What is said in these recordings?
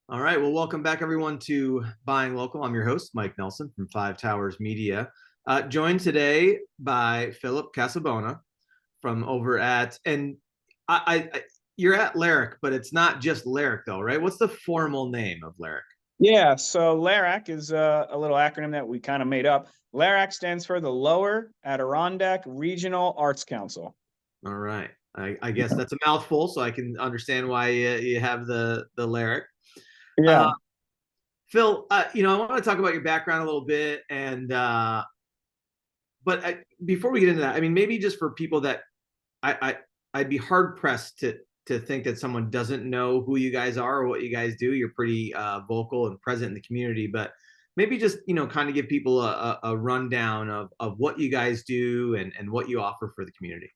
All right. Well, welcome back, everyone, to Buying Local. I'm your host, Mike Nelson from Five Towers Media. Joined today by Philip Casabona from over at, and you're at LARAC, but it's not just LARAC, though, right? What's the formal name of LARAC? Yeah, so LARAC is a little acronym that we kind of made up. LARAC stands for the Lower Adirondack Regional Arts Council. All right. I guess that's a mouthful, so I can understand why you have the LARAC. Yeah, Phil, I want to talk about your background a little bit, and before we get into that, I mean, maybe just for people that I'd be hard pressed to think that someone doesn't know who you guys are or what you guys do. You're pretty vocal and present in the community, but maybe just kind of give people a rundown of what you guys do and what you offer for the community.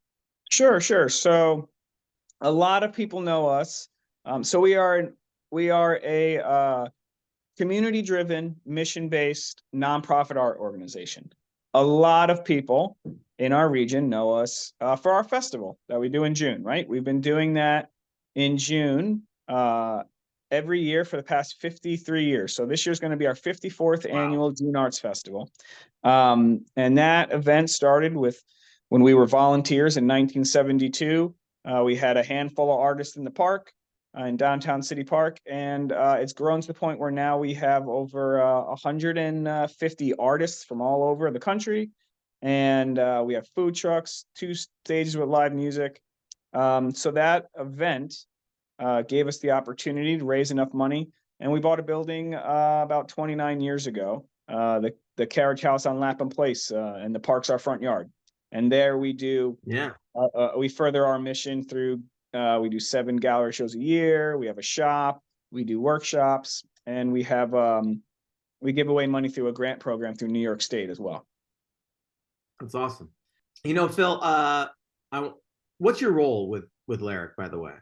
sure. So a lot of people know us. So we are a community-driven, mission-based nonprofit art organization. A lot of people in our region know us for our festival that we do in June, right? We've been doing that in June every year for the past 53 years. So this year's going to be our 54th annual June Arts Festival. And that event started with when we were volunteers in 1972. We had a handful of artists in the park in downtown City Park, and it's grown to the point where now we have over 150 artists from all over the country, and we have food trucks, 2 stages with live music. So that event gave us the opportunity to raise enough money, and we bought a building about 29 years ago, the Carriage House on Lapham Place, and the park's our front yard. And there we do, we further our mission through we do 7 gallery shows a year. We have a shop. We do workshops, and we have we give away money through a grant program through New York State as well. That's awesome. Phil, what's your role with LARAC, by the way?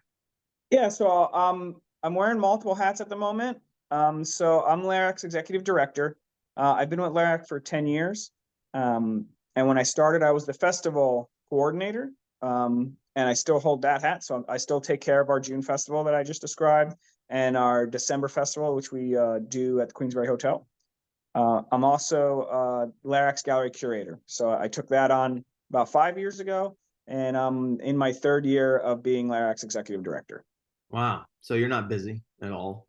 Yeah, so I'm wearing multiple hats at the moment. So I'm LARAC's executive director. I've been with LARAC for 10 years. And when I started, I was the festival coordinator. And I still hold that hat. So I still take care of our June festival that I just described and our December festival, which we do at the Queensberry Hotel. I'm also LARAC's gallery curator. So I took that on about 5 years ago, and I'm in my 3rd year of being LARAC's executive director. Wow. So you're not busy at all.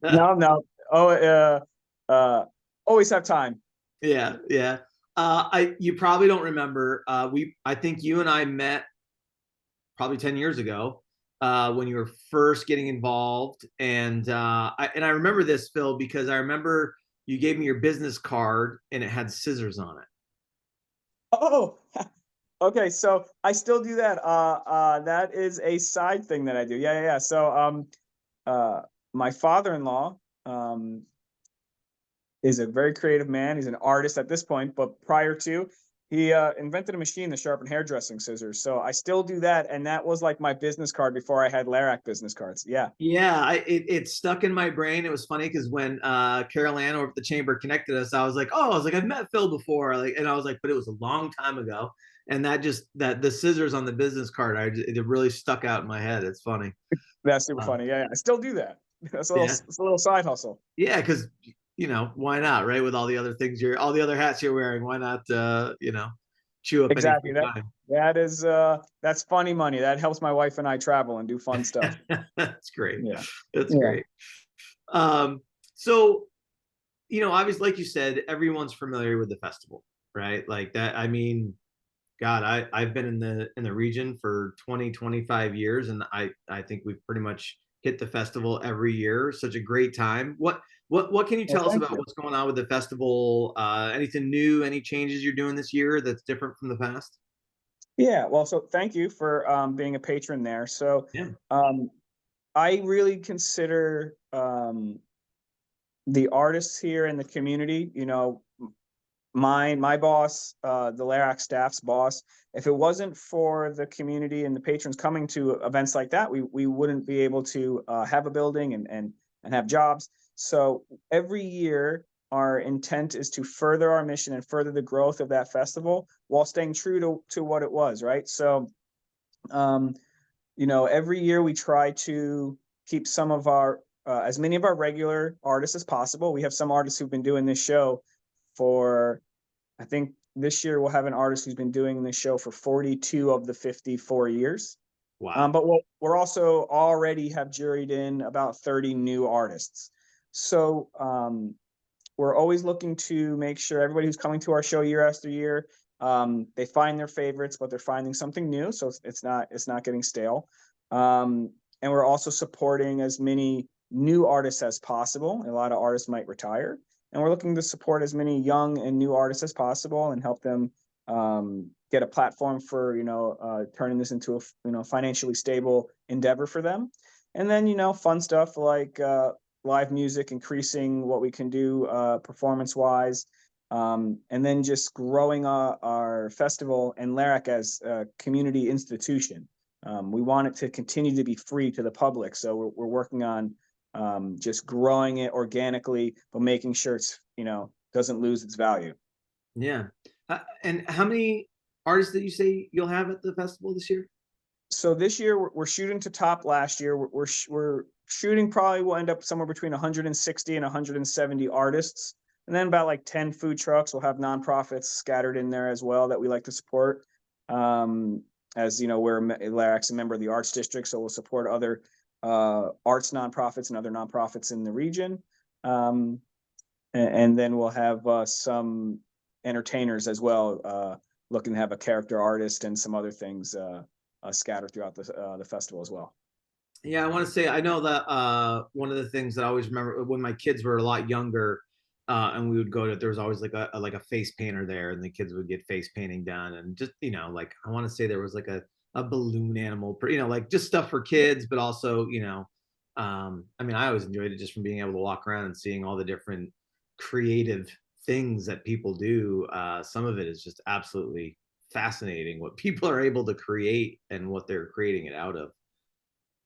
No. Oh, always have time. Yeah. You probably don't remember. I think you and I met probably 10 years ago when you were first getting involved. And I remember this, Phil, because I remember you gave me your business card and it had scissors on it. Oh, okay. So I still do that. That is a side thing that I do. Yeah. So my father-in-law is a very creative man. He's an artist at this point, but prior to, he invented a machine to sharpen hairdressing scissors. So I still do that, and that was like my business card before I had LARAC business cards. Yeah. It stuck in my brain. It was funny because when Carol Ann over at the chamber connected us, I was like, I've met Phil before, and I was like, but it was a long time ago. And that the scissors on the business card, it really stuck out in my head. It's funny. That's super funny. Yeah. I still do that. It's a little side hustle. Yeah, because why not, right? With all the other hats you're wearing, why not chew up exactly any that's funny money. That helps my wife and I travel and do fun stuff. That's great. Yeah, that's great. So obviously, like you said, everyone's familiar with the festival, right? Like that. I mean, God, I've been in the region for 25 years, and I think we've pretty much hit the festival every year. Such a great time. What can you tell us about what's going on with the festival? Anything new? Any changes you're doing this year that's different from the past? Yeah, well, so thank you for being a patron there. So Yeah. I really consider the artists here in the community, my boss, the LARAC staff's boss, if it wasn't for the community and the patrons coming to events like that, we wouldn't be able to have a building and have jobs. So every year, our intent is to further our mission and further the growth of that festival while staying true to what it was, right? So, every year we try to keep some of our as many of our regular artists as possible. We have some artists who've been doing this show for, I think this year we'll have an artist who's been doing this show for 42 of the 54 years. Wow. But we're also already have juried in about 30 new artists. So we're always looking to make sure everybody who's coming to our show year after year, they find their favorites, but they're finding something new. So it's not getting stale. And we're also supporting as many new artists as possible. A lot of artists might retire, and we're looking to support as many young and new artists as possible and help them get a platform for turning this into a financially stable endeavor for them. And then fun stuff like live music, increasing what we can do performance wise, and then just growing our festival and LARAC as a community institution. We want it to continue to be free to the public, so we're working on just growing it organically, but making sure it's doesn't lose its value. Yeah. And how many artists did you say you'll have at the festival this year? So this year we're shooting to top last year. We're shooting, probably will end up somewhere between 160 and 170 artists, and then about like 10 food trucks. We'll have nonprofits scattered in there as well that we like to support. As you know, we're LARAC's a member of the Arts District, so we'll support other arts nonprofits and other nonprofits in the region. And then we'll have some entertainers as well, looking to have a character artist and some other things scattered throughout the festival as well. Yeah, I want to say I know that one of the things that I always remember when my kids were a lot younger, and we would go to, there was always like a face painter there, and the kids would get face painting done, and just like I want to say there was like a balloon animal, like just stuff for kids, but also I mean I always enjoyed it just from being able to walk around and seeing all the different creative things that people do. Some of it is just absolutely fascinating what people are able to create and what they're creating it out of.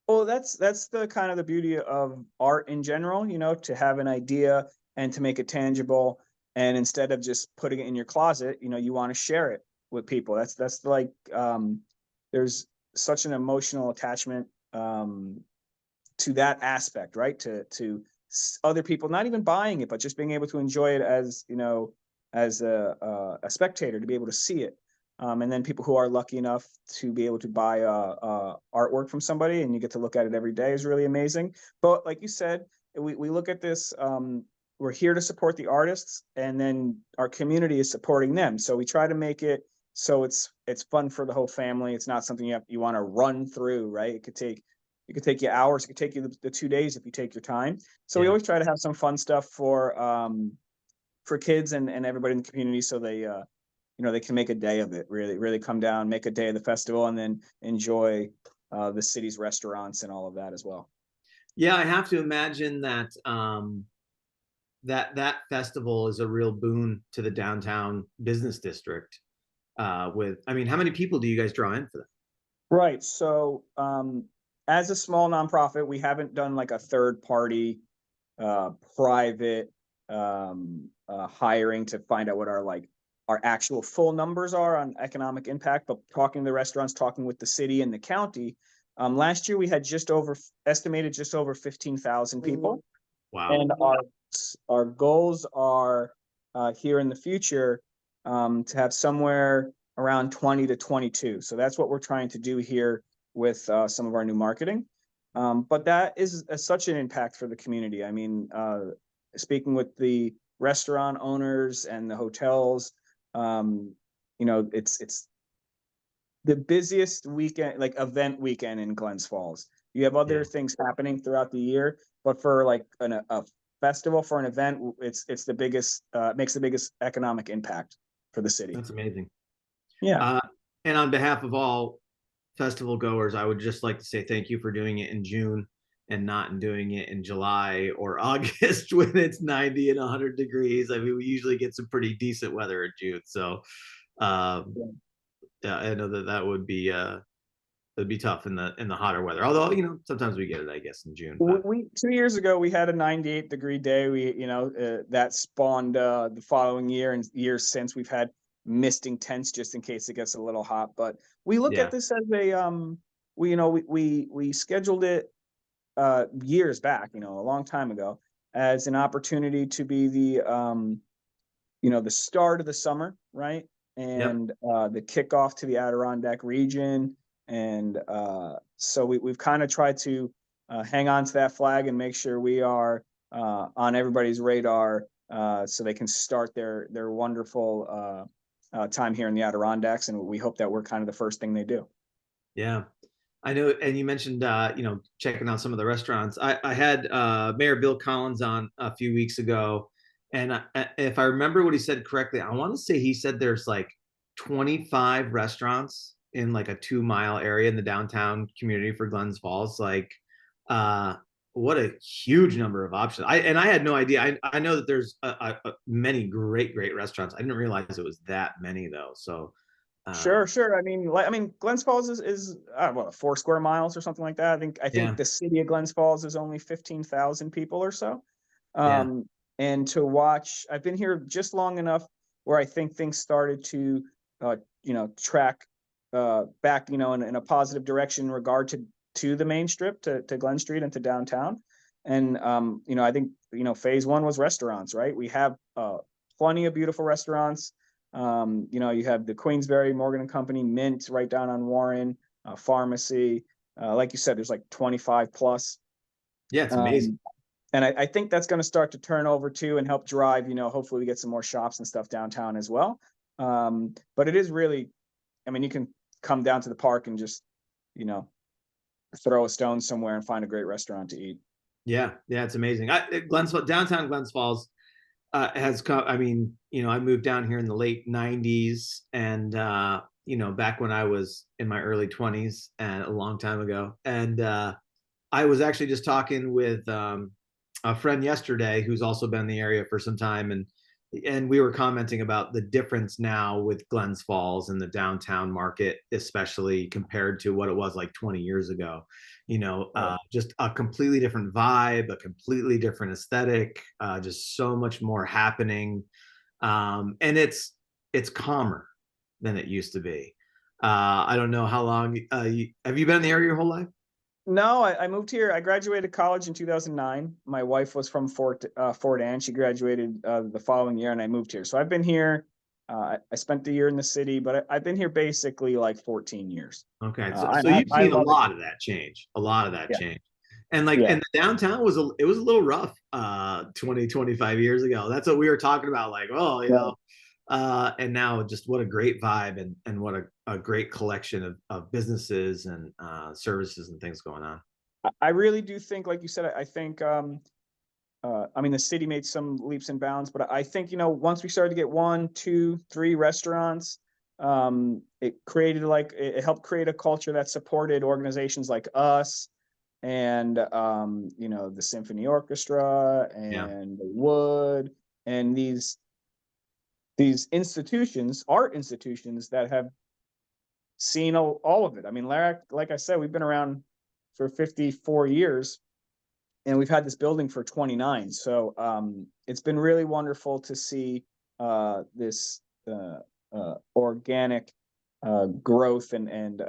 Well, that's the kind of the beauty of art in general, to have an idea and to make it tangible. And instead of just putting it in your closet, you want to share it with people. That's like there's such an emotional attachment to that aspect, right? To other people, not even buying it, but just being able to enjoy it as as a spectator, to be able to see it. And then people who are lucky enough to be able to buy artwork from somebody and you get to look at it every day is really amazing. But like you said, we look at this, we're here to support the artists, and then our community is supporting them. So we try to make it so it's fun for the whole family. It's not something you want to run through, right? It could take you hours. It could take you the 2 days if you take your time. So we Yeah. always try to have some fun stuff for kids and everybody in the community, so they they can make a day of it. Really come down, make a day of the festival, and then enjoy the city's restaurants and all of that as well. Yeah, I have to imagine that that festival is a real boon to the downtown business district. I mean, how many people do you guys draw in for that? Right. So as a small nonprofit, we haven't done like a third party private hiring to find out what our actual full numbers are on economic impact. But talking to the restaurants, talking with the city and the county, last year we had estimated just over 15,000 people. Wow. And our goals are here in the future to have somewhere around 20 to 22. So that's what we're trying to do here with some of our new marketing. But that is such an impact for the community. I mean, speaking with the restaurant owners and the hotels, it's the busiest weekend, like event weekend in Glens Falls. You have other things happening throughout the year, but for like a festival, for an event, it's the biggest, makes the biggest economic impact for the city. That's amazing. Yeah. And on behalf of all festival goers, I would just like to say thank you for doing it in June and not in doing it in July or August when it's 90 and 100 degrees. I mean, we usually get some pretty decent weather in June. So yeah, I know that would be it'd be tough in the hotter weather. Although, sometimes we get it, I guess, in June. But We 2 years ago we had a 98-degree day. We that spawned the following year, and years since we've had misting tents just in case it gets a little hot. But we look yeah, at this as a we scheduled it years back, a long time ago, as an opportunity to be the start of the summer, right? Yep. And the kickoff to the Adirondack region. And so we've kind of tried to hang on to that flag and make sure we are on everybody's radar, so they can start their wonderful time here in the Adirondacks. And we hope that we're kind of the first thing they do. Yeah. I know, and you mentioned checking out some of the restaurants. I had Mayor Bill Collins on a few weeks ago, and if I remember what he said correctly, I want to say he said there's like 25 restaurants in like a 2 mile area in the downtown community for Glens Falls. Like, uh, what a huge number of options. I had no idea. I know that there's many great restaurants. I didn't realize it was that many though. So, Sure, um, sure. I mean, Glens Falls is what, 4 square miles or something like that. I think yeah, the city of Glens Falls is only 15,000 people or so. yeah, Um, and to watch, I've been here just long enough where I think things started to, track back, in a positive direction in regard to the main strip, to Glen Street and to downtown. And I think phase one was restaurants, right? We have plenty of beautiful restaurants. You have the Queensberry Morgan and Company, Mint right down on Warren, Pharmacy. Like you said, there's like 25 plus. yeah. It's amazing. Um, and I think that's going to start to turn over too and help drive, hopefully we get some more shops and stuff downtown as well. But it is really, I mean, you can come down to the park and just, you know, throw a stone somewhere and find a great restaurant to eat. Yeah, yeah, it's amazing. Downtown Glens Falls has come. I mean, I moved down here in the late '90s, and back when I was in my early 20s, and a long time ago. And I was actually just talking with a friend yesterday who's also been in the area for some time, and we were commenting about the difference now with Glens Falls and the downtown market, especially compared to what it was like 20 years ago. Right. Just a completely different vibe, a completely different aesthetic, just so much more happening, and it's calmer than it used to be. I don't know how long have you been in the area your whole life? No, I moved here. I graduated college in 2009. My wife was from Fort Anne. She graduated the following year, and I moved here. So I've been here. I spent the year in the city, but I've been here basically like 14 years. Okay, so And so you've I seen a love it lot here. of that change, a lot of that Yeah, change. And like yeah, and the downtown was a little rough 20 25 years ago. That's what we were talking about, like, oh, right. and now just what a great vibe, and what a great collection of businesses and services and things going on. I really do think, like you said, I think I mean, the city made some leaps and bounds, but I think, once we started to get one, two, three restaurants, it helped create a culture that supported organizations like us and, the Symphony Orchestra Yeah. and the Wood and these institutions, art institutions that have seen all of it. I mean, LARAC, like I said, we've been around for 54 years and we've had this building for 29. So it's been really wonderful to see this organic growth and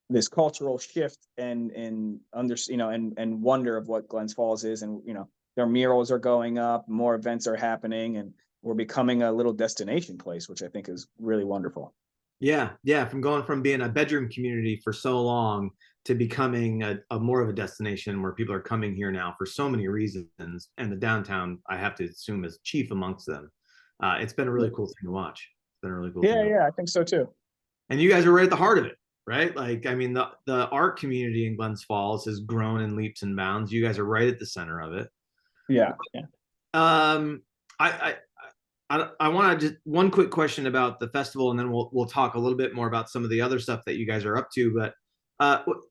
this cultural shift and and wonder of what Glens Falls is. And their murals are going up, more events are happening, and we're becoming a little destination place, which I think is really wonderful. Yeah, yeah, from going from being a bedroom community for so long to becoming a more of a destination where people are coming here now for so many reasons, and the downtown, I have to assume, is chief amongst them. It's been a really cool thing to watch. It's been a really cool thing Yeah, to watch. yeah, I think so too. And you guys are right at the heart of it, right? Like, I mean, the art community in Glens Falls has grown in leaps and bounds. You guys are right at the center of it. Yeah, yeah, Um, I I want to just one quick question about the festival, and then we'll talk a little bit more about some of the other stuff that you guys are up to. But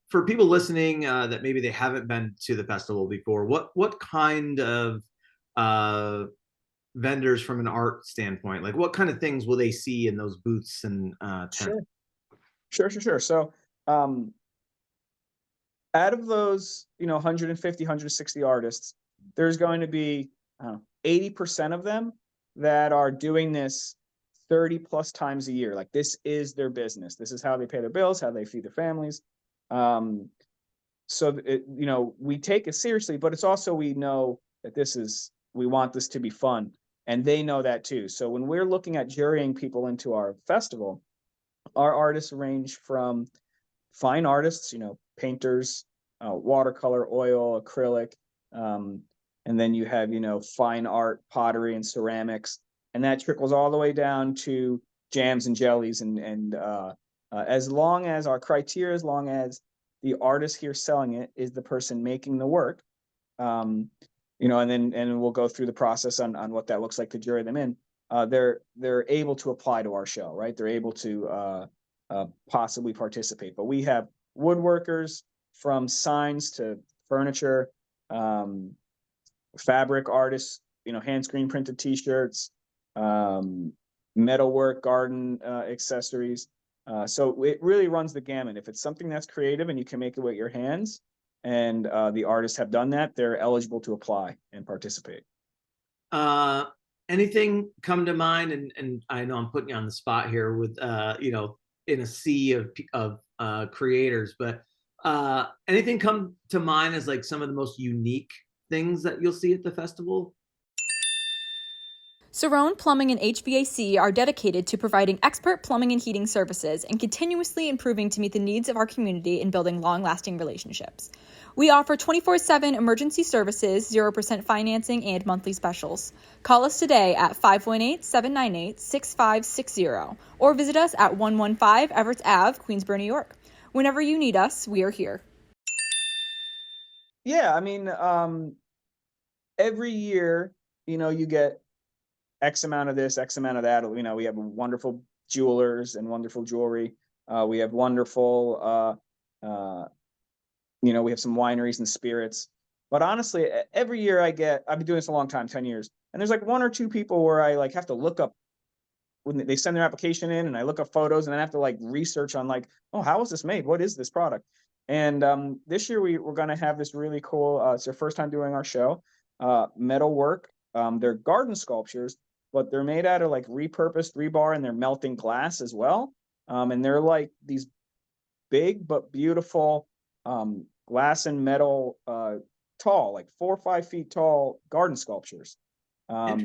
for people listening that maybe they haven't been to the festival before, what kind of uh, vendors from an art standpoint, like what kind of things will they see in those booths and tents? sure, sure. So, um, out of those, 150, 160 artists, there's going to be, I don't know, 80% of them that are doing this 30 plus times a year. Like, this is their business. This is how they pay their bills, how they feed their families. Um, so we take it seriously, but it's also, we know that we want this to be fun, and they know that too. So when we're looking at jurying people into our festival, our artists range from fine artists, painters, watercolor, oil, acrylic, um, and then you have, fine art, pottery, and ceramics, and that trickles all the way down to jams and jellies, as long as our criteria, as long as the artist here selling it is the person making the work, um, and we'll go through the process on what that looks like to jury them in. They're able to apply to our show, right? They're able to possibly participate. But we have woodworkers, from signs to furniture, um, fabric artists, hand screen printed T-shirts, um, metalwork, garden accessories. So it really runs the gamut. If it's something that's creative and you can make it with your hands, and the artists have done that, they're eligible to apply and participate. Uh, Anything come to mind? And I know I'm putting you on the spot here with in a sea of creators, but anything come to mind as like some of the most unique things that you'll see at the festival? Cerrone Plumbing and HVAC are dedicated to providing expert plumbing and heating services and continuously improving to meet the needs of our community and building long-lasting relationships. We offer 24/7 emergency services, 0% financing, and monthly specials. Call us today at 518-798-6560 or visit us at 115 Everett Ave, Queensboro, New York. Whenever you need us, we are here. Yeah, I mean, every year, you get X amount of this, X amount of that. We have wonderful jewelers and wonderful jewelry. We have wonderful, we have some wineries and spirits. But honestly, every year I've been doing this a long time, 10 years. And there's like one or two people where I like have to look up when they send their application in, and I look up photos, and then I have to like research on like, oh, how was this made? What is this product? And this year we're going to have this really cool, it's their first time doing our show, metal work. They're garden sculptures, but they're made out of like repurposed rebar, and they're melting glass as well. And they're like these big but beautiful glass and metal, tall, like 4 or 5 feet tall garden sculptures. I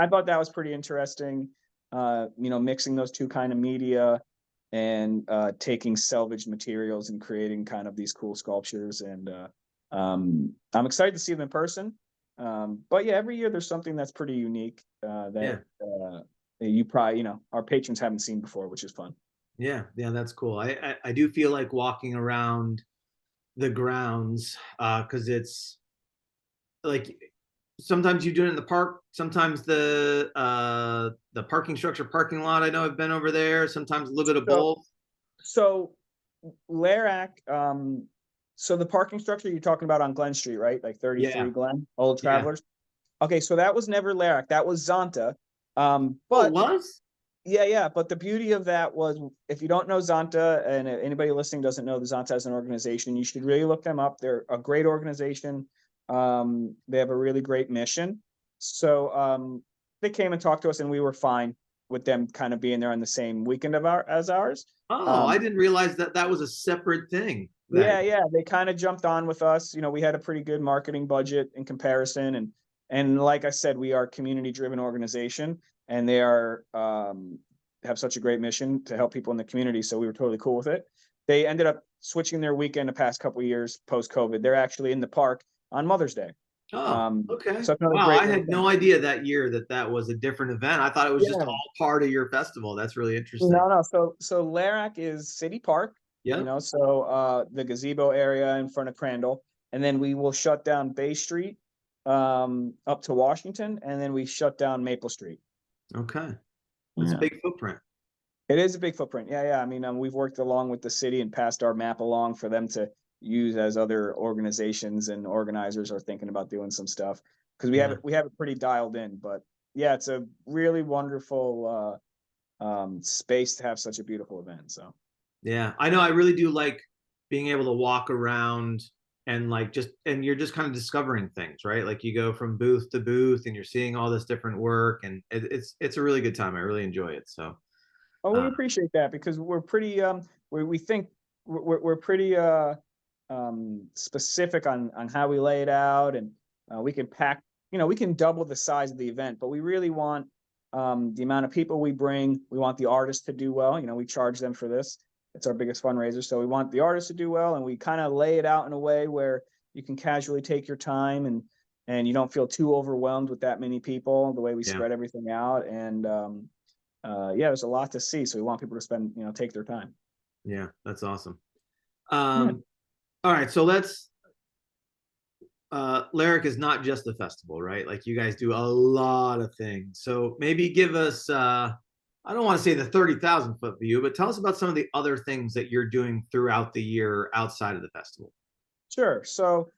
thought that was pretty interesting. Mixing those two kind of media, and taking salvaged materials and creating kind of these cool sculptures. And I'm excited to see them in person. But yeah, every year there's something that's pretty unique, that you probably, our patrons haven't seen before, which is fun. Yeah, that's cool. I do feel like walking around the grounds, because it's like sometimes you do it in the park, sometimes the parking structure, parking lot. I know I've been over there. Sometimes a little bit of both. So LARAC, so the parking structure you're talking about on Glen Street, right? Like 33 Yeah. Glen, Old Travelers. Okay, so that was never LARAC. That was Zonta. Oh, But it was? yeah. But the beauty of that was, if you don't know Zonta, and anybody listening doesn't know the Zonta as an organization, you should really look them up. They're a great organization. They have a really great mission. So they came and talked to us, and we were fine with them kind of being there on the same weekend as ours. Oh, I didn't realize that that was a separate thing. Yeah, they kind of jumped on with us. We had a pretty good marketing budget in comparison, and like I said, we are a community-driven organization, and they are have such a great mission to help people in the community. So we were totally cool with it. They ended up switching their weekend the past couple of years post COVID. They're actually in the park on Mother's Day. Oh, okay. So Wow, great I had no idea that year that that was a different event. I thought it was just all part of your festival. That's really interesting. No. So LARAC is City Park. Yeah. So the gazebo area in front of Crandall, and then we will shut down Bay Street up to Washington, and then we shut down Maple Street. Okay. That's a big footprint. It is a big footprint. Yeah. I mean, we've worked along with the city and passed our map along for them to use as other organizations and organizers are thinking about doing some stuff, because we have it pretty dialed in. But yeah, it's a really wonderful space to have such a beautiful event. So yeah, I know. I really do like being able to walk around and like and you're just kind of discovering things, right? Like you go from booth to booth and you're seeing all this different work, and it's a really good time. I really enjoy it. So we appreciate that, because we're pretty we think we're pretty specific on how we lay it out, and we can pack, we can double the size of the event, but we really want the amount of people we bring. We want the artists to do well. We charge them for this. It's our biggest fundraiser. So we want the artists to do well, and we kind of lay it out in a way where you can casually take your time, and you don't feel too overwhelmed with that many people, the way we spread everything out. And there's a lot to see. So we want people to spend, take their time. Yeah, that's awesome. All right. So LARAC is not just a festival, right? Like, you guys do a lot of things. So maybe give us, I don't want to say the 30,000 foot view, but tell us about some of the other things that you're doing throughout the year outside of the festival. Sure. So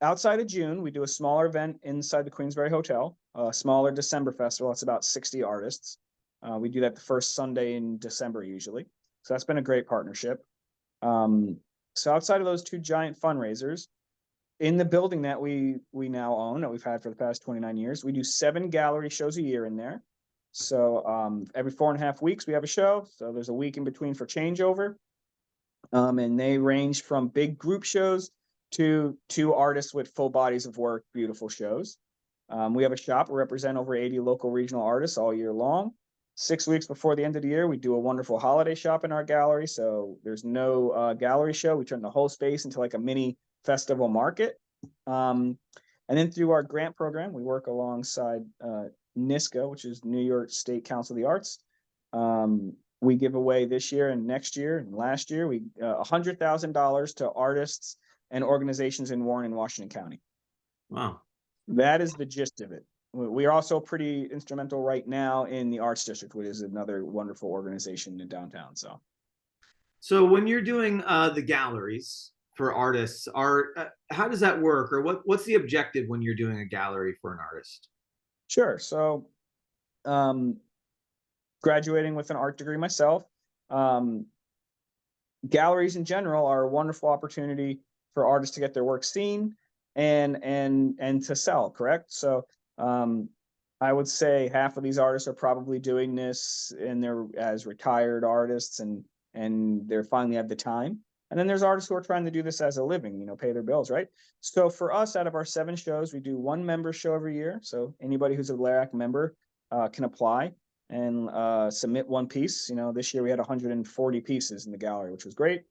outside of June, we do a smaller event inside the Queensberry Hotel, a smaller December festival. It's about 60 artists. We do that the first Sunday in December usually. So that's been a great partnership. So outside of those two giant fundraisers, in the building that we now own, that we've had for the past 29 years, we do 7 gallery shows a year in there. So every 4.5 weeks we have a show. So there's a week in between for changeover. And they range from big group shows to artists with full bodies of work, beautiful shows. We have a shop. We represent over 80 local regional artists all year long. 6 weeks before the end of the year, we do a wonderful holiday shop in our gallery. So there's no gallery show. We turn the whole space into like a mini festival market. And then through our grant program, we work alongside NISCA, which is New York State Council of the Arts. We give away this year and next year and last year, we $100,000 to artists and organizations in Warren and Washington County. Wow. That is the gist of it. We are also pretty instrumental right now in the Arts District, which is another wonderful organization in downtown. So when you're doing the galleries for artists, how does that work, or what's the objective when you're doing a gallery for an artist? Sure. So graduating with an art degree myself, galleries in general are a wonderful opportunity for artists to get their work seen and to sell, correct? So I would say half of these artists are probably doing this and they're as retired artists and they're finally have the time. And then there's artists who are trying to do this as a living, pay their bills, right? So for us, out of our 7 shows, we do 1 member show every year. So anybody who's a LARAC member can apply and submit 1 piece. This year we had 140 pieces in the gallery, which was great.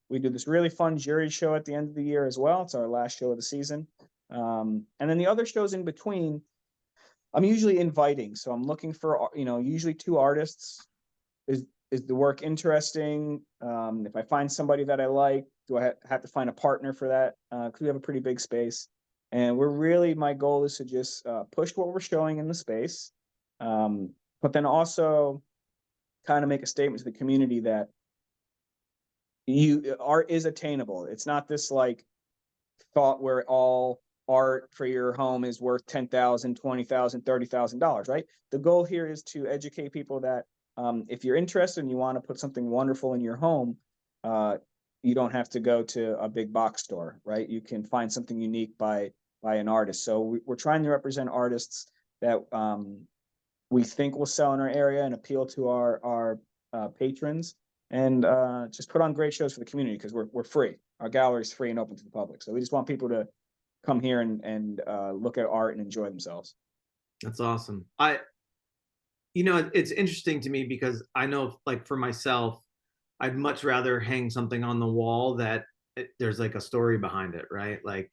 We do this really fun jury show at the end of the year as well. It's our last show of the season. And then the other shows in between, I'm usually inviting. So I'm looking for, usually 2 artists. Is the work interesting? If I find somebody that I like, do I have to find a partner for that? Because we have a pretty big space. And my goal is to just push what we're showing in the space, but then also kind of make a statement to the community that art is attainable. It's not this like thought where all art for your home is worth $10,000, $20,000, $30,000, right? The goal here is to educate people that if you're interested and you want to put something wonderful in your home, you don't have to go to a big box store, right? You can find something unique by an artist. So we're trying to represent artists that we think will sell in our area and appeal to our patrons, and just put on great shows for the community because we're free. Our gallery is free and open to the public. So we just want people to come here and look at art and enjoy themselves. That's awesome. It's interesting to me because I know, like, for myself, I'd much rather hang something on the wall that there's like a story behind it, right? Like,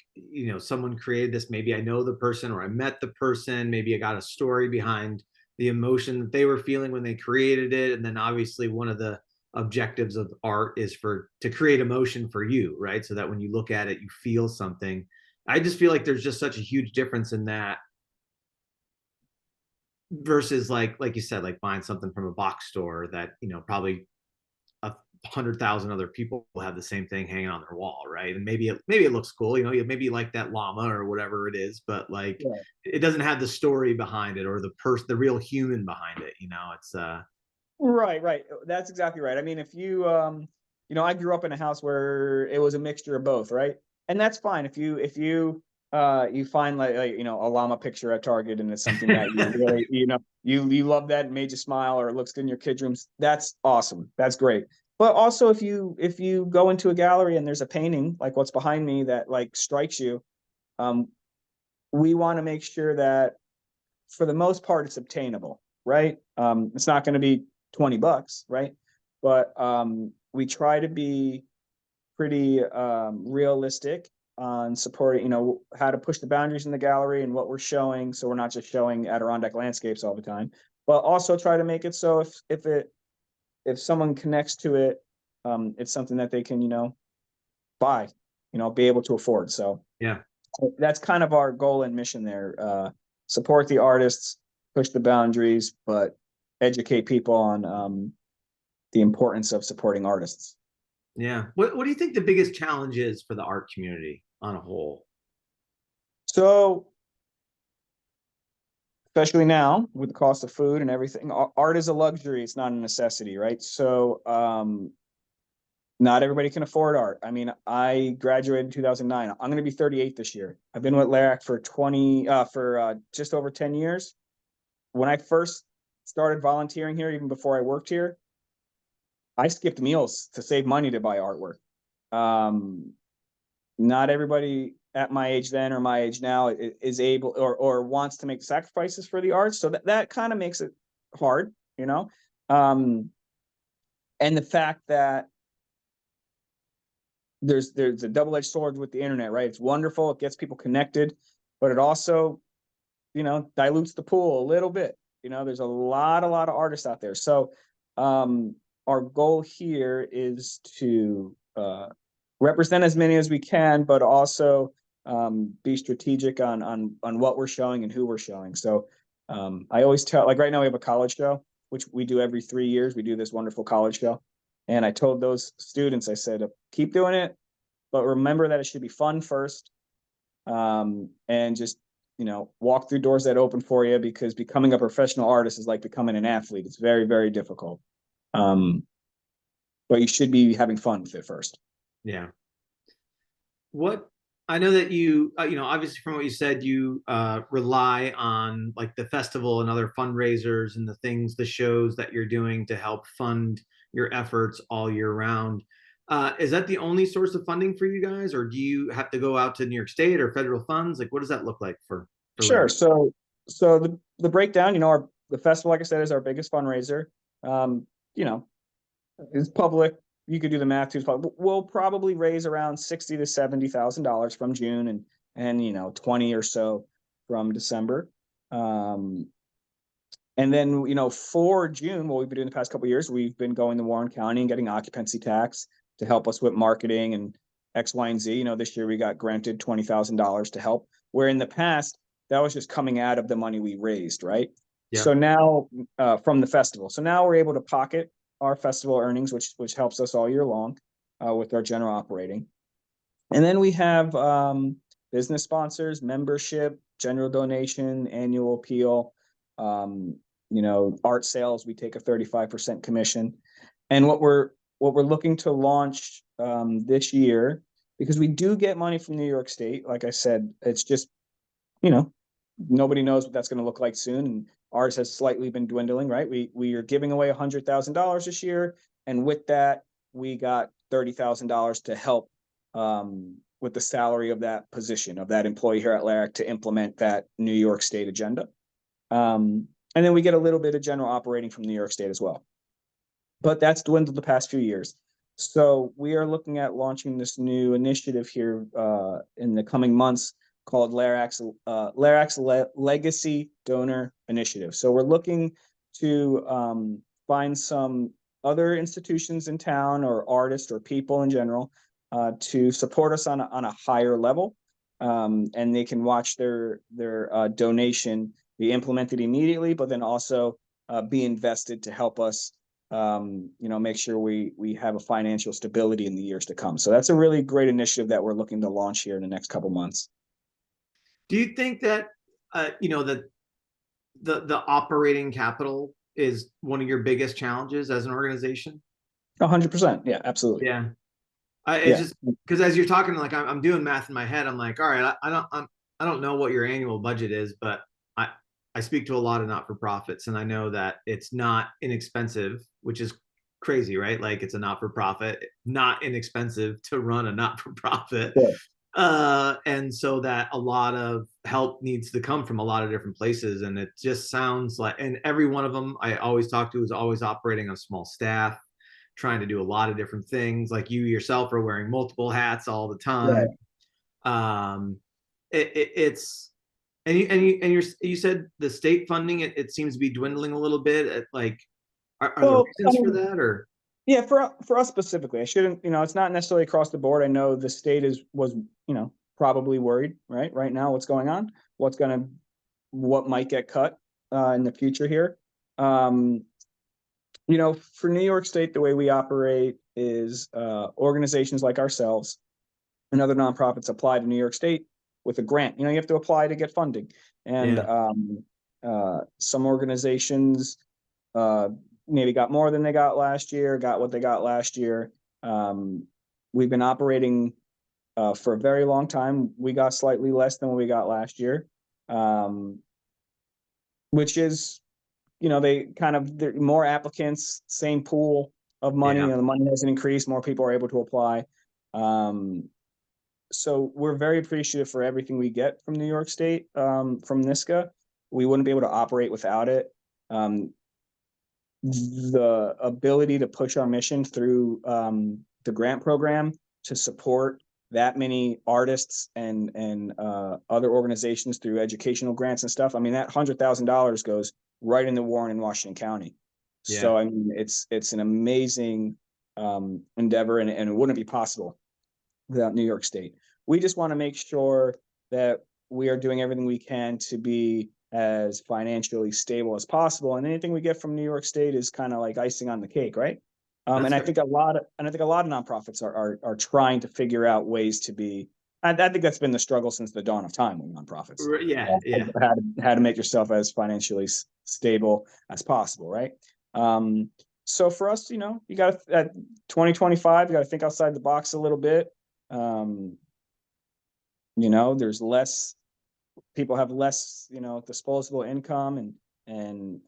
someone created this, maybe I know the person or I met the person, maybe I got a story behind the emotion that they were feeling when they created it. And then obviously one of the objectives of art is to create emotion for you, right? So that when you look at it, you feel something. I just feel like there's just such a huge difference in that versus like you said, like buying something from a box store that, probably 100,000 other people will have the same thing hanging on their wall, right? And maybe it looks cool, maybe you like that llama or whatever it is, but like it doesn't have the story behind it or the real human behind it. It's right. That's exactly right. I mean, if you I grew up in a house where it was a mixture of both, right? And that's fine if you find like a llama picture at Target and it's something that you really you love that and made you smile or it looks good in your kid's rooms. That's awesome. That's great. But also if you go into a gallery and there's a painting like what's behind me that like strikes you, we want to make sure that for the most part it's obtainable, right? It's not going to be $20, right? But we try to be pretty realistic on supporting, how to push the boundaries in the gallery and what we're showing. So we're not just showing Adirondack landscapes all the time, but also try to make it so if someone connects to it, it's something that they can, buy, be able to afford. So Yeah. that's kind of our goal and mission there. Support the artists, push the boundaries, but educate people on the importance of supporting artists. Yeah. What do you think the biggest challenge is for the art community on a whole? So, especially now with the cost of food and everything, art is a luxury. It's not a necessity, right? So, not everybody can afford art. I mean, I graduated in 2009. I'm going to be 38 this year. I've been with LARAC for just over 10 years. When I first started volunteering here, even before I worked here, I skipped meals to save money to buy artwork. Not everybody at my age then or my age now is able or wants to make sacrifices for the arts. So that kind of makes it hard, and the fact that there's a double-edged sword with the internet, right? It's wonderful. It gets people connected, but it also, dilutes the pool a little bit. There's a lot of artists out there. So, our goal here is to represent as many as we can, but also be strategic on what we're showing and who we're showing. So I always tell, like right now we have a college show, which we do every 3 years. We do this wonderful college show. And I told those students, I said, keep doing it, but remember that it should be fun first. And just, walk through doors that open for you, because becoming a professional artist is like becoming an athlete. It's very, very difficult. But you should be having fun with it first. Yeah. I know that you, obviously from what you said, you rely on like the festival and other fundraisers and the shows that you're doing to help fund your efforts all year round. Is that the only source of funding for you guys, or do you have to go out to New York State or federal funds? Like, what does that look like for Sure. So the breakdown, the festival, like I said, is our biggest fundraiser. It's public. You could do the math too. We'll probably raise around $60,000 to $70,000 from June and 20 or so from December. And then, for June, what we've been doing the past couple of years, we've been going to Warren County and getting occupancy tax to help us with marketing and X, Y, and Z. This year we got granted $20,000 to help, where in the past, that was just coming out of the money we raised, right? Yeah. So now, from the festival. So now we're able to pocket our festival earnings, which helps us all year long with our general operating. And then we have business sponsors, membership, general donation, annual appeal, art sales. We take a 35% commission. And what we're looking to launch this year, because we do get money from New York State. Like I said, it's just, nobody knows what that's going to look like soon. And ours has slightly been dwindling, right? We are giving away $100,000 this year. And with that, we got $30,000 to help with the salary of that position, of that employee here at LARAC, to implement that New York State agenda. And then we get a little bit of general operating from New York State as well. But that's dwindled the past few years. So we are looking at launching this new initiative here in the coming months called LARAC's Legacy Donor Initiative. So we're looking to find some other institutions in town or artists or people in general to support us on a higher level, and they can watch their donation be implemented immediately, but then also be invested to help us make sure we have a financial stability in the years to come. So that's a really great initiative that we're looking to launch here in the next couple months. Do you think that that the operating capital is one of your biggest challenges as an organization? 100%. Yeah, absolutely. Yeah. It's just because as you're talking, like I'm doing math in my head. I'm like, all right, I don't know what your annual budget is, but I speak to a lot of not-for-profits, and I know that it's not inexpensive, which is crazy, right? Like it's a not-for-profit, not inexpensive to run a not-for-profit. Sure. And so that a lot of help needs to come from a lot of different places. And it just sounds like, and every one of them I always talk to is always operating on small staff, trying to do a lot of different things. Like you yourself are wearing multiple hats all the time. Right. It's, you said the state funding, it seems to be dwindling a little bit. Like, are there Well, I reasons for mean, that, or? yeah, for us specifically, I shouldn't, it's not necessarily across the board. I know the state was, probably worried, right now, what's going on, what might get cut in the future here. For New York State, the way we operate is organizations like ourselves and other nonprofits apply to New York State with a grant. You have to apply to get funding, and some organizations maybe got more than they got last year, got what they got last year. We've been operating for a very long time. We got slightly less than what we got last year, which is, they're more applicants, same pool of money. Yeah. The money hasn't increased. More people are able to apply. So we're very appreciative for everything we get from New York State, from NISCA. We wouldn't be able to operate without it. The ability to push our mission through the grant program to support that many artists and other organizations through educational grants and stuff. I mean, that $100,000 goes right in the Warren and Washington County. Yeah. So I mean, it's an amazing endeavor, and it wouldn't be possible without New York State. We just want to make sure that we are doing everything we can to be as financially stable as possible, and anything we get from New York State is kind of like icing on the cake, right? And I think a lot of nonprofits are trying to figure out ways to be. I think that's been the struggle since the dawn of time with nonprofits. Yeah, yeah. How to make yourself as financially stable as possible, right? So for us, you got to, at 2025, you got to think outside the box a little bit. There's less people have less, disposable income, and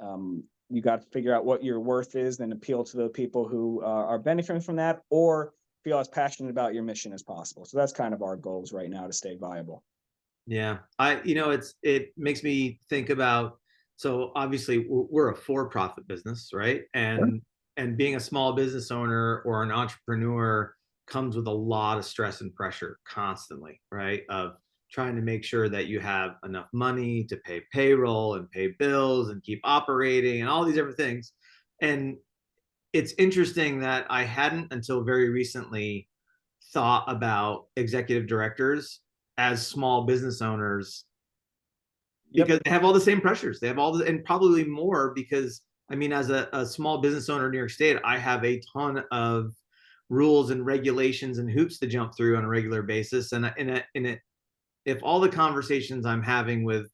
you got to figure out what your worth is, then appeal to the people who are benefiting from that, or feel as passionate about your mission as possible. So that's kind of our goals right now to stay viable. Yeah, it makes me think about, so obviously we're a for-profit business, right? And being a small business owner or an entrepreneur comes with a lot of stress and pressure constantly, right? Of trying to make sure that you have enough money to pay payroll and pay bills and keep operating and all these different things. And it's interesting that I hadn't until very recently thought about executive directors as small business owners, because they have all the same pressures. They have all the, and probably more, because I mean, as a small business owner in New York State, I have a ton of rules and regulations and hoops to jump through on a regular basis. And if all the conversations I'm having with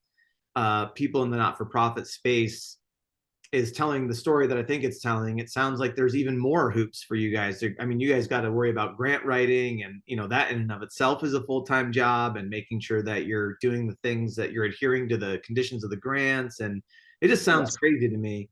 people in the not-for-profit space is telling the story that I think it's telling, it sounds like there's even more hoops for you guys. I mean, you guys got to worry about grant writing, and that in and of itself is a full-time job, and making sure that you're doing the things that you're adhering to the conditions of the grants. And it just sounds crazy to me.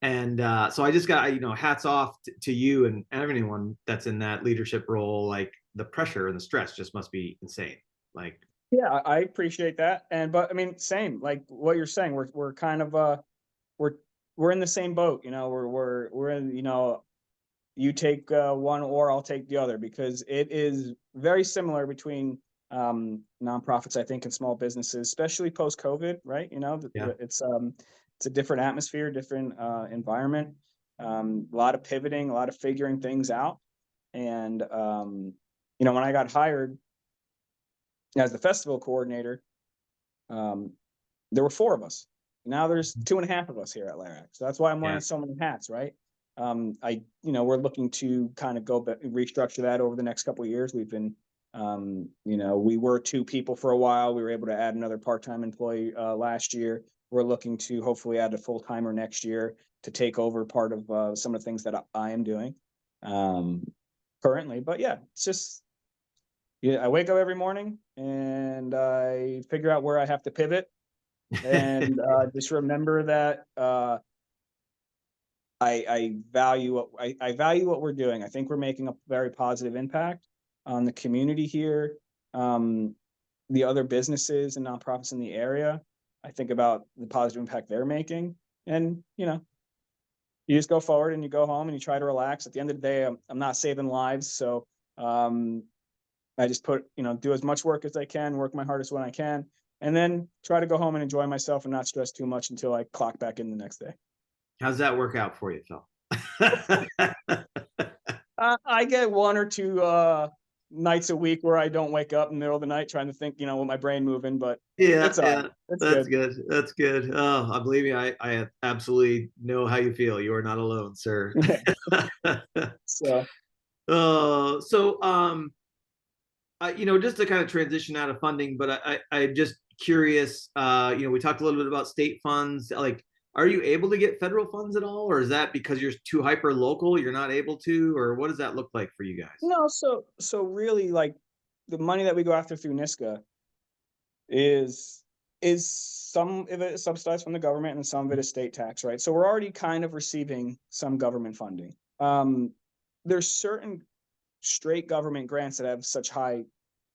And so I just got, hats off to you and everyone that's in that leadership role. Like, the pressure and the stress just must be insane. Like, yeah, I appreciate that. But I mean, same, like what you're saying, we're kind of, we're in the same boat, we're in, you take one or I'll take the other, because it is very similar between nonprofits, I think, and small businesses, especially post-COVID, right? It's a different atmosphere, different environment, a lot of pivoting, a lot of figuring things out. And, when I got hired as the festival coordinator, there were 4 of us. Now there's 2.5 of us here at LARAC. So that's why I'm wearing so many hats, right? We're looking to kind of restructure that over the next couple of years. We've been, we were 2 people for a while. We were able to add another part-time employee last year. We're looking to hopefully add a full-timer next year to take over part of some of the things that I am doing currently. But yeah, it's just, I wake up every morning and I figure out where I have to pivot, and just remember that I value what I value what we're doing. I think we're making a very positive impact on the community here, the other businesses and nonprofits in the area. I think about the positive impact they're making, and you just go forward and you go home and you try to relax. At the end of the day, I'm not saving lives, so um, I just do as much work as I can, work my hardest when I can, and then try to go home and enjoy myself and not stress too much until I clock back in the next day. How's that work out for you, Phil? I get 1 or 2 nights a week where I don't wake up in the middle of the night trying to think, with my brain moving, but Yeah, it's all right. yeah, It's that's good. good. That's good. Oh, I believe you. I absolutely know how you feel. You are not alone, sir. So So, just to kind of transition out of funding, but I'm just curious. We talked a little bit about state funds. Like, are you able to get federal funds at all, or is that because you're too hyper local, you're not able to, or what does that look like for you guys? no, so really, like, the money that we go after through NISCA is some of it is subsidized from the government and some of it is state tax, right? So we're already kind of receiving some government funding. There's certain straight government grants that have such high,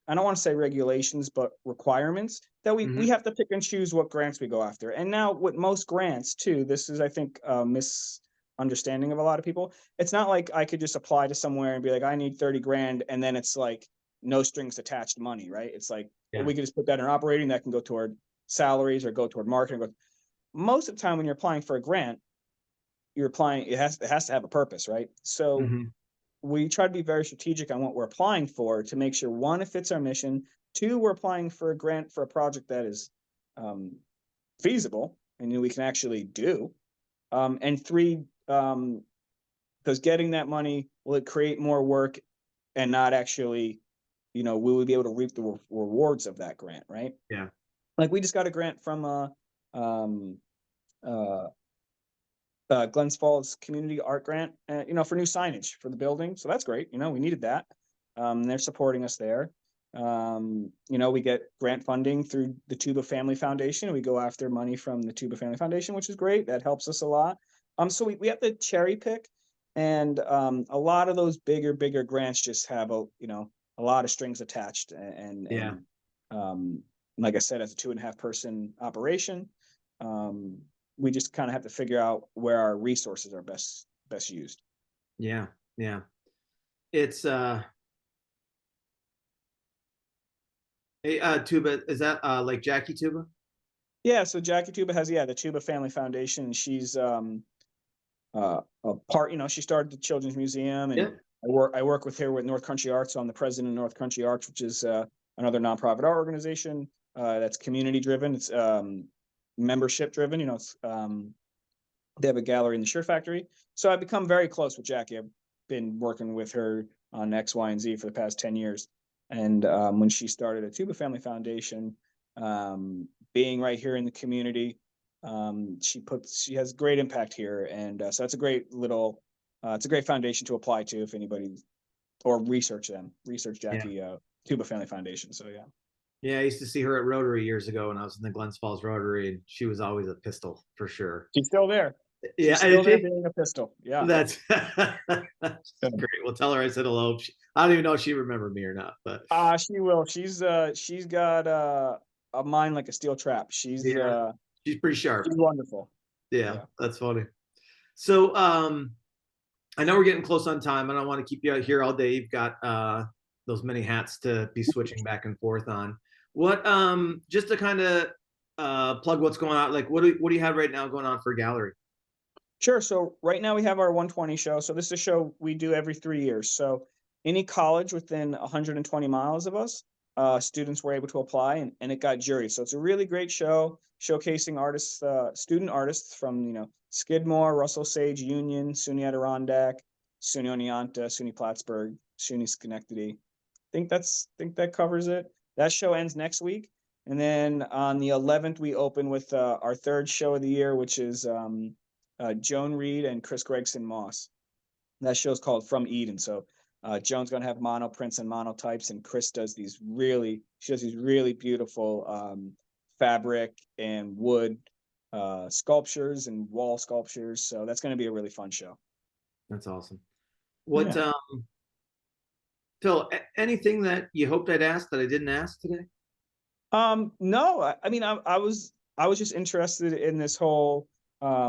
I don't want to say regulations, but requirements that we Hmm. have to pick and choose what grants we go after. And now with most grants too, this is, I think, a misunderstanding of a lot of people. It's not like I could just apply to somewhere and be like, I need 30 grand, and then it's like no strings attached money, right? It's like, well, Yeah. we could just put that in operating, that can go toward salaries or go toward marketing. Most of the time when you're applying for a grant, you're applying, it has to have a purpose, right? So Hmm. we try to be very strategic on what we're applying for to make sure, one, it fits our mission. Two, we're applying for a grant for a project that is um, feasible and we can actually do. And three, because getting that money, will it create more work and not actually, will we be able to reap the rewards of that grant, right? Yeah. Like, we just got a grant from um, uh, Glens Falls Community Art Grant, for new signage for the building. So that's great. We needed that. They're supporting us there. We get grant funding through the Tuba Family Foundation. We go after money from the Tuba Family Foundation, which is great. That helps us a lot. So we have to cherry pick, and a lot of those bigger grants just have a lot of strings attached, Yeah. and like I said, as a 2.5 person operation, um, we just kind of have to figure out where our resources are best used. Yeah. Yeah. It's hey, Tuba, is that like Jackie Tuba? Yeah, so Jackie Tuba has, the Tuba Family Foundation, and she's a part. She started the Children's Museum, and Yeah. I work with her with North Country Arts. So I'm the president of North Country Arts, which is another nonprofit art organization that's community driven. It's membership driven. They have a gallery in the Shirt Factory. So I've become very close with Jackie. I've been working with her on X, Y, and Z for the past 10 years. And when she started a Tuba Family Foundation, being right here in the community, she has great impact here. And so that's a great little, it's a great foundation to apply to if anybody, or research Yeah. Jackie Tuba Family Foundation. So yeah. Yeah. I used to see her at Rotary years ago when I was in the Glens Falls Rotary, and she was always a pistol for sure. She's still there. Yeah. She's Did still there she? being a pistol. Yeah. That's great. Well, tell her I said hello. I don't even know if she remembered me or not, but She will. She's got a mind like a steel trap. yeah, she's pretty sharp. She's wonderful. Yeah, Yeah. that's funny. So, I know we're getting close on time. I don't want to keep you out here all day. You've got those many hats to be switching back and forth on. What just to kind of plug what's going on, like what do you have right now going on for gallery? Sure. So right now we have our 120 show. So this is a show we do every 3 years. So any college within 120 miles of us, students were able to apply, and it got jury. So it's a really great show showcasing artists, student artists from, Skidmore, Russell Sage, Union, SUNY Adirondack, SUNY Oneonta, SUNY Plattsburgh, SUNY Schenectady. Think that covers it. That show ends next week. And then on the 11th, we open with our third show of the year, which is Joan Reed and Chris Gregson Moss. That show's called From Eden. So Joan's going to have mono prints and monotypes, and Chris does she does these really beautiful fabric and wood sculptures and wall sculptures. So that's going to be a really fun show. That's awesome. What, Yeah. Phil, anything that you hoped I'd ask that I didn't ask today? No, I mean, I was just interested in this whole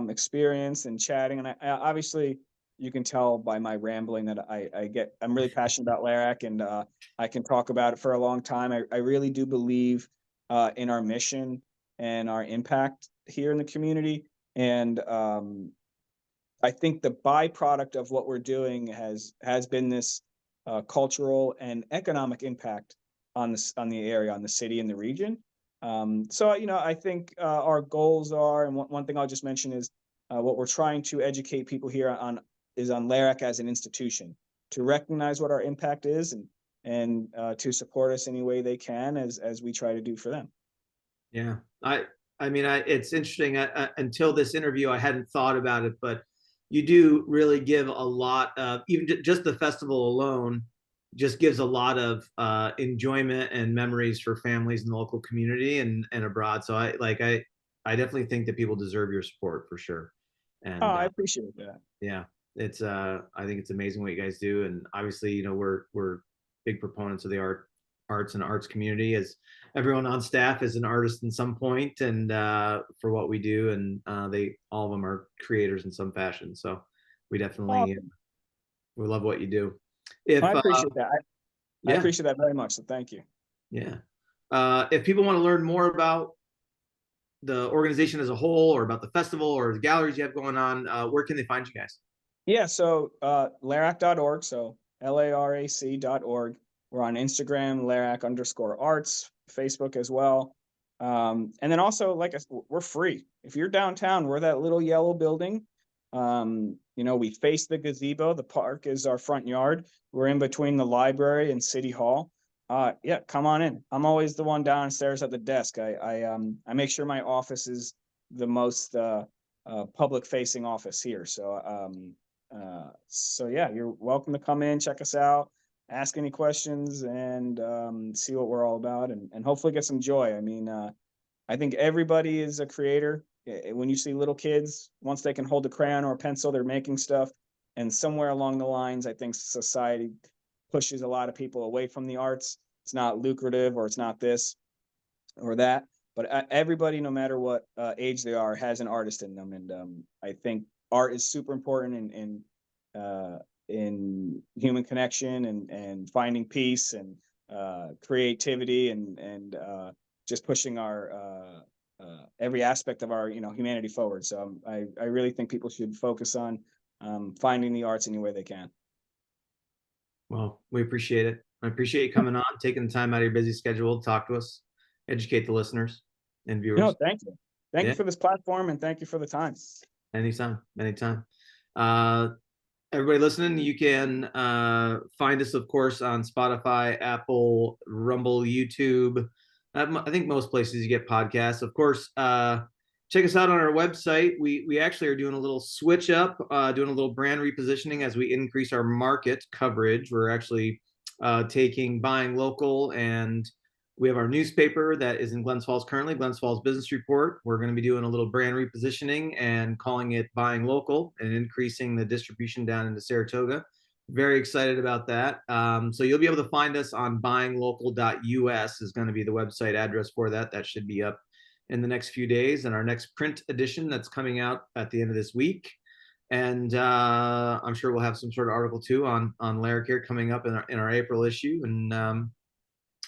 experience and chatting, and I obviously you can tell by my rambling that I'm really passionate about LARAC, and I can talk about it for a long time. I really do believe in our mission and our impact here in the community, and I think the byproduct of what we're doing has been this cultural and economic impact on the area, on the city and the region. So I think our goals are, and one thing I'll just mention is what we're trying to educate people here on is on LARAC as an institution, to recognize what our impact is and to support us any way they can as we try to do for them. Yeah, I mean, it's interesting. Until this interview, I hadn't thought about it, but you do really give a lot of, even just the festival alone just gives a lot of enjoyment and memories for families in the local community and abroad. So I definitely think that people deserve your support for sure. And Oh, I appreciate that. yeah, it's I think it's amazing what you guys do. And obviously, you know, we're big proponents of the arts and arts community, as everyone on staff is an artist in some point, and for what we do, and they all of them are creators in some fashion. So we definitely Awesome. we love what you do. If I appreciate that. I yeah, appreciate that very much. So thank you. yeah. If people want to learn more about the organization as a whole, or about the festival, or the galleries you have going on, where can they find you guys? Yeah, so LARAC.org, so LARAC.org. We're on Instagram, LARAC_arts, Facebook as well. And then also, like we're free. If you're downtown, we're that little yellow building. We face the gazebo. The park is our front yard. We're in between the library and City Hall. Yeah, come on in. I'm always the one downstairs at the desk. I make sure my office is the most public facing office here. So yeah, you're welcome to come in, check us out, ask any questions, and see what we're all about, and hopefully get some joy. I mean, I think everybody is a creator. When you see little kids, once they can hold a crayon or a pencil, they're making stuff. And somewhere along the lines, I think society pushes a lot of people away from the arts. It's not lucrative, or it's not this or that. But everybody, no matter what age they are, has an artist in them, and I think art is super important in human connection and finding peace and creativity and just pushing our every aspect of our humanity forward. So I really think people should focus on finding the arts any way they can. Well, we appreciate it. I appreciate you coming on, taking the time out of your busy schedule to talk to us, educate the listeners and viewers. No, thank you. Thank you for this platform, and thank you for the time. Anytime. Everybody listening, you can find us, of course, on Spotify, Apple, Rumble, YouTube. I think most places you get podcasts. Of course, check us out on our website. We actually are doing a little switch up, doing a little brand repositioning as we increase our market coverage. We're actually taking Buying Local, and we have our newspaper that is in Glens Falls currently, Glens Falls Business Report. We're going to be doing a little brand repositioning and calling it Buying Local and increasing the distribution down into Saratoga. Very excited about that. So you'll be able to find us on buyinglocal.us is going to be the website address for that. That should be up in the next few days. And our next print edition that's coming out at the end of this week. And I'm sure we'll have some sort of article too on LARAC here coming up in our April issue. And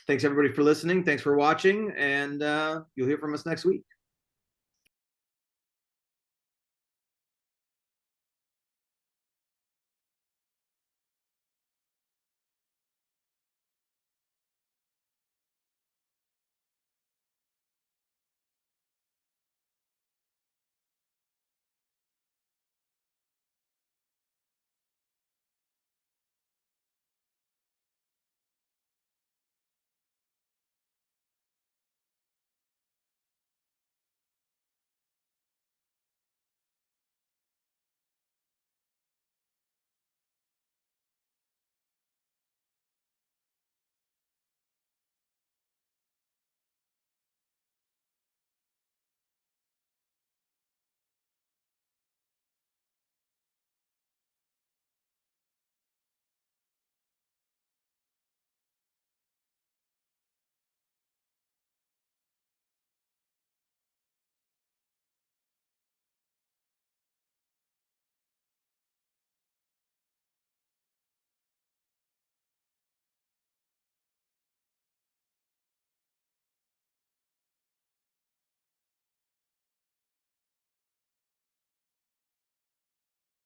thanks everybody for listening. Thanks for watching, and you'll hear from us next week.